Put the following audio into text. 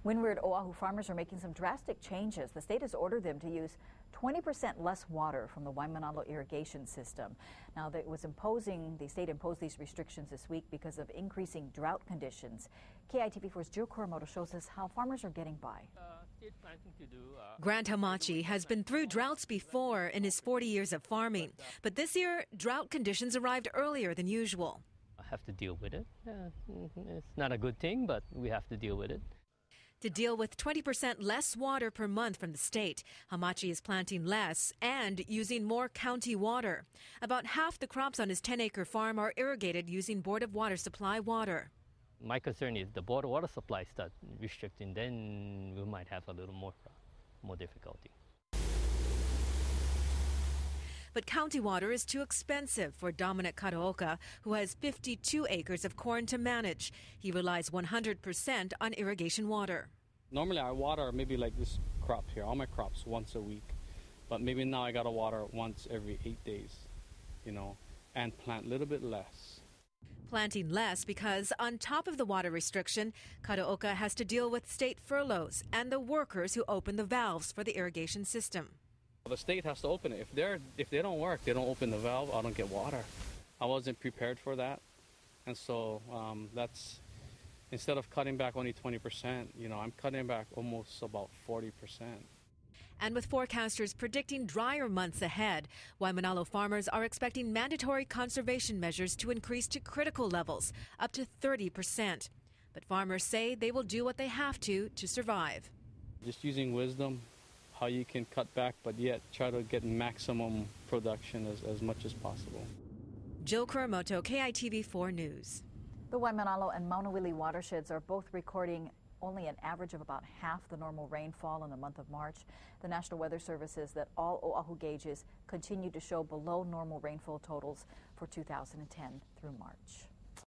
Windward Oahu farmers are making some drastic changes. The state has ordered them to use 20% less water from the Waimanalo irrigation system. Now, the state imposed these restrictions this week because of increasing drought conditions. KITV4's Jill Kuramoto shows us how farmers are getting by. Grant Hamachi has been through droughts before in his 40 years of farming, but this year drought conditions arrived earlier than usual. I have to deal with it. It's not a good thing, but we have to deal with it. To deal with 20% less water per month from the state, Hamachi is planting less and using more county water. About half the crops on his 10-acre farm are irrigated using Board of Water Supply water. My concern is the Board of Water Supply start restricting, then we might have a little more difficulty. But county water is too expensive for Dominic Kadoka, who has 52 acres of corn to manage. He relies 100% on irrigation water. Normally I water maybe like this crop here, all my crops once a week. But maybe now I got to water once every 8 days, and plant a little bit less. Planting less because on top of the water restriction, Kadoka has to deal with state furloughs and the workers who open the valves for the irrigation system. The state has to open it. If they don't work, they don't open the valve, I don't get water. I wasn't prepared for that. And so that's, instead of cutting back only 20%, I'm cutting back almost about 40%. And with forecasters predicting drier months ahead, Waimanalo farmers are expecting mandatory conservation measures to increase to critical levels, up to 30%. But farmers say they will do what they have to survive. Just using wisdom, how you can cut back, but yet try to get maximum production as much as possible. Jill Kuramoto, KITV4 News. The Waimanalo and Maunawili watersheds are both recording only an average of about half the normal rainfall in the month of March. The National Weather Service says that all Oahu gauges continue to show below normal rainfall totals for 2010 through March.